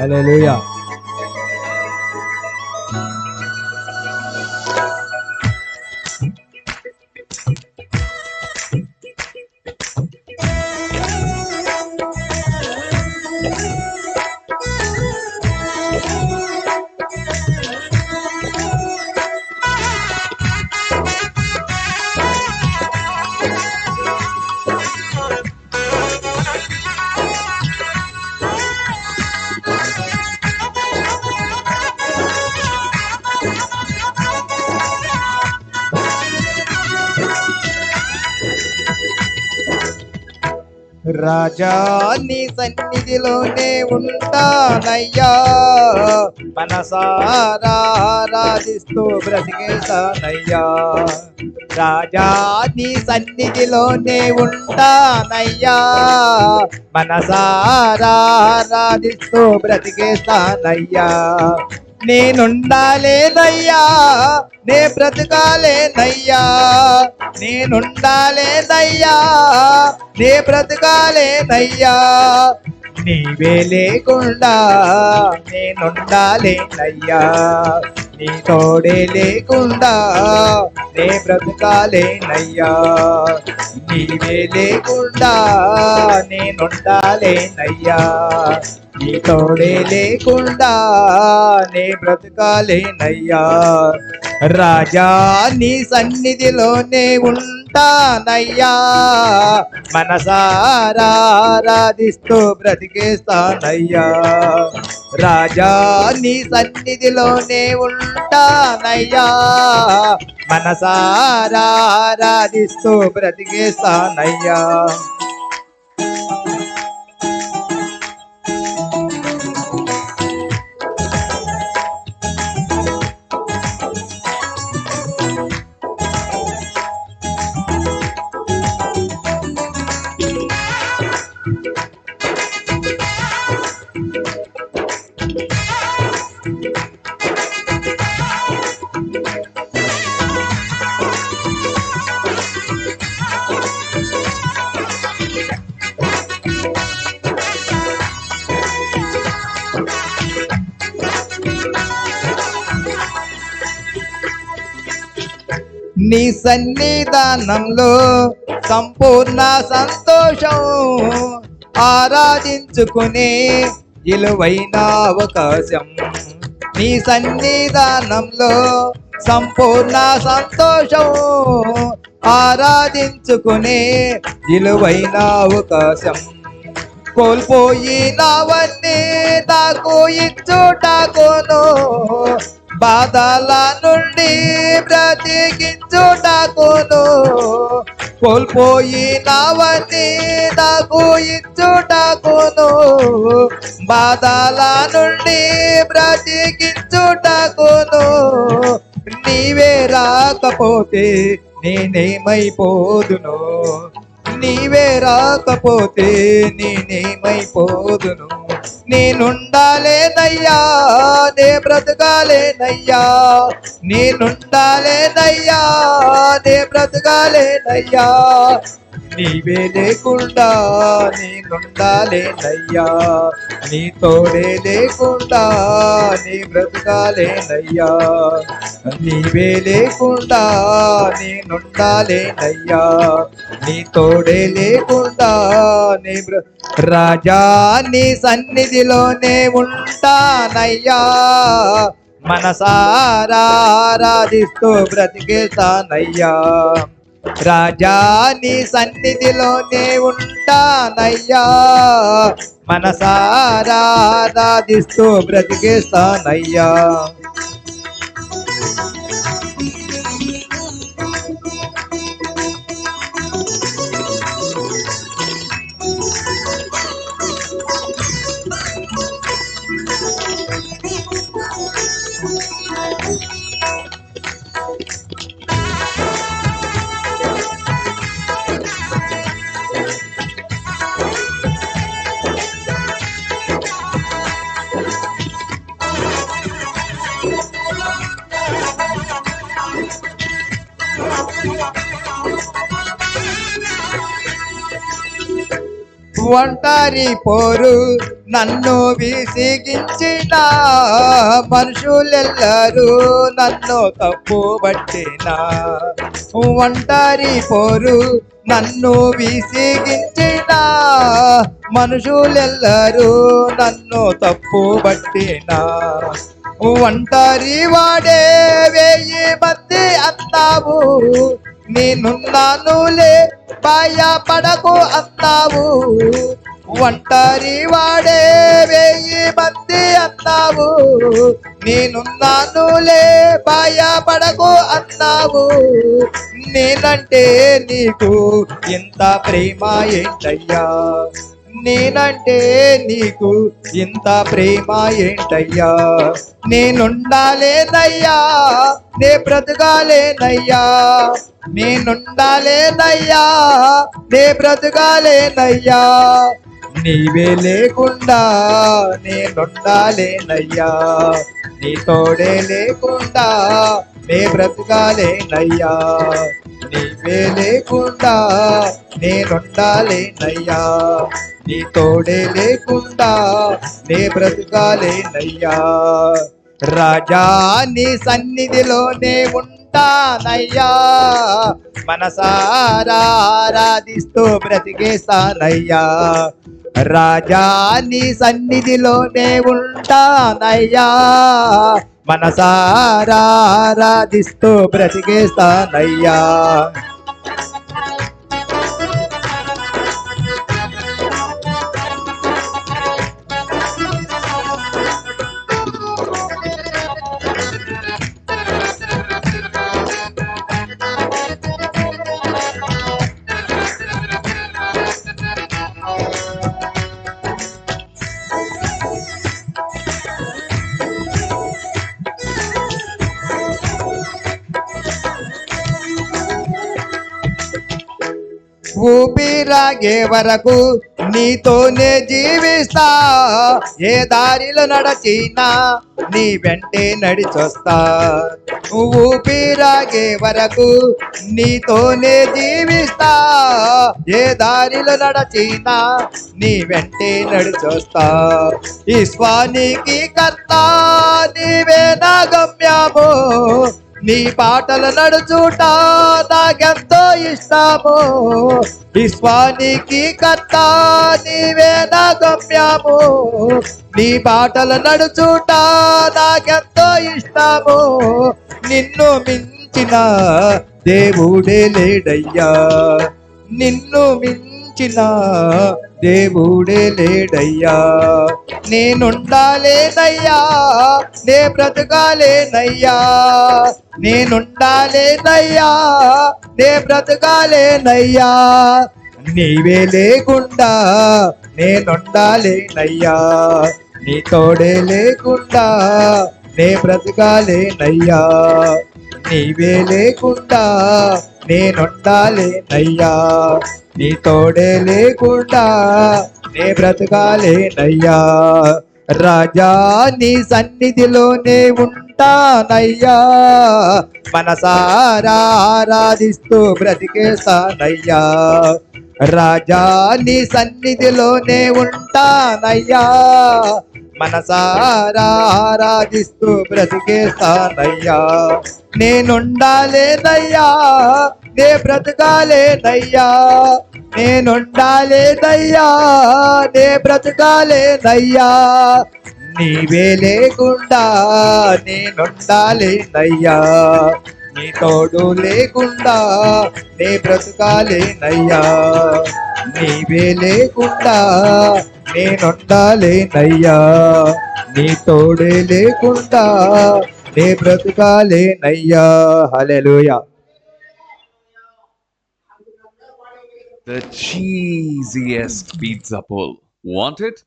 హల్లెలూయా. రాజా నీ సన్నిధిలోనే ఉంటానయ్యా, మనసారా ఆరాధిస్తూ బ్రతికేస్తానయ్యా. రాజా నీ సన్నిధిలోనే ఉంటానయ్యా, మనసారా ఆరాధిస్తూ బ్రతికేస్తానయ్యా. నేనుండాలేనయ్యా, నే బ్రతకాలేనయ్యా, నేనుండాలేనయ్యా, నే బ్రతకాలేనయ్యా. నీవే లేకుండా నేనుండాలేనయ్యా, నీ తోడే లేకుండా నే బ్రతకాలేనయ్యా. నీవే లేకుండా నేనుండాలేనయ్యా, నీ తోడే లేకుండా నే బ్రతకాలేనయ్యా. రాజా నీ సన్నిధిలోనే ఉంటానయ్యా, మనసారా ఆరాధిస్తూ బ్రతికేస్తానయ్యా. రాజా నీ సన్నిధిలోనే ఉంటానయ్యా, మనసారా ఆరాధిస్తూ బ్రతికేస్తానయ్యా. నీ సన్నిధానంలో సంపూర్ణ సంతోషం, ఆరాధించుకునే విలువైన అవకాశం. నీ సన్నిధానంలో సంపూర్ణ సంతోషం, ఆరాధించుకునే విలువైన అవకాశం. కోల్పోయినవన్నీ నాకు ఇచ్చుటకును, బాధల నుండి బ్రతికించుటకును. కోల్పోయినవన్నీ నాకు ఇచ్చుటకును, బాధల నుండి బ్రతికించుటకును. నీవే రాకపోతే నేనేమైపోదును, నీవే రాకపోతే నేనేమైపోదును. నేనుండాలేనయ్యా, నే బ్రతకాలేనయ్యా, నేనుండాలేనయ్యా, నే బ్రతకాలేనయ్యా. నీవే లేకుండా నేనుండాలేనయ్యా, నీ తోడే లేకుండా నీ బ్రతకాలేనయ్యా. నీవే లేకుండా నేనుండాలేనయ్యా, నీ తోడే లేకుండా నీ రాజా నీ సన్నిధిలోనే ఉంటానయ్యా, మనసారా ఆరాధిస్తూ బ్రతికేస్తానయ్యా. రాజా నీ సన్నిధిలోనే ఉంటానయ్యా, మనసారా ఆరాధిస్తూ బ్రతికేస్తానయ్యా. ఒంటరి పోరు నన్ను విసిగించిన మనుషులెల్లరూ నన్ను తప్పు పట్టిన ఒంటరి పోరు నన్ను విసిగించిన మనుషులెల్లరూ నన్ను తప్పు పట్టిన ఒంటరి వాడే 1000 మంది అన్నావు నేనున్నానులే భయపడకు అన్నావు ఒంటరి వాడే 1000 మంది అన్నావు నేనున్నానులే భయపడకు అన్నావు నేనంటే నీకు ఇంత ప్రేమ ఏంటయ్యా నేనంటే నీకు ఇంత ప్రేమ ఏంటయ్యా నేనుండాలేనయ్యా నే బ్రతకాలేనయ్యా నేనుండాలేనయ్యా నే బ్రతకాలేనయ్యా నీవే లేకుండా నేనుండాలేనయ్యా నీ తోడే లేకుండా నే బ్రతకాలేనయ్యా నీవే లేకుండా నేనుండాలేనయ్యా నీ తోడే లేకుండా నే బ్రతకాలేనయ్యా రాజా నీ సన్నిధిలోనే ఉంటానయ్యా మనసారా ఆరాధిస్తూ బ్రతికేస్తానయ్యా రాజా నీ సన్నిధిలోనే ఉంటానయ్యా మనసారా ఆరాధిస్తూ బ్రతికేస్తానయ్యా ఊపిరాగే వరకు నీతోనే జీవిస్తా ఏ దారిలో నడచినా నీ వెంటే నడిచొస్తా ఊపిరాగే వరకు నీతోనే జీవిస్తా ఏ దారిలో నడచినా నీ వెంటే నడిచొస్తా ఈశ్వానికి కర్త నీవే నా గమ్యము నీ పాటలు నడుచుట నాకెంతో ఇష్టము విశ్వానికి కర్త నీవే నా గమ్యము నీ పాటలు నడుచుట నాకెంతో ఇష్టము నిన్ను మించిన దేవుడే లేడయ్యా నిన్ను మించిన దేవుడే లేడయ్యా నేనుండాలేనయ్యా నే బ్రతకాలేనయ్యా నేనుండాలేనయ్యా నే బ్రతకాలేనయ్యా నీవే లేకుండా నేనుండాలేనయ్యా నీ తోడే లేకుండా నే బ్రతకాలేనయ్యా నీవే లేకుండా నేనుండాలేనయ్యా నీ తోడే లేకుండా నే బ్రతకాలేనయ్యా రాజా నీ సన్నిధిలోనే ఉంటానయ్యా మనసారా ఆరాధిస్తూ బ్రతికేస్తానయ్యా రాజా నీ సన్నిధిలోనే ఉంటానయ్యా మనసారా ఆరాధిస్తూ బ్రతికేస్తానయ్యా నేనుండాలేనయ్యా నే బ్రతకాలేనయ్యా నేనుండాలేనయ్యా నే బ్రతకాలేనయ్యా నీవే లేకుండా నేనుండాలేనయ్యా నీ తోడు లేకుండా నే బ్రతకాలేనయ్యా నీవే లేకుండా నేనుండాలేనయ్యా నీ తోడే లేకుండా నే బ్రతకాలేనయ్యా హల్లెలూయా The cheesiest pizza pull. Want it?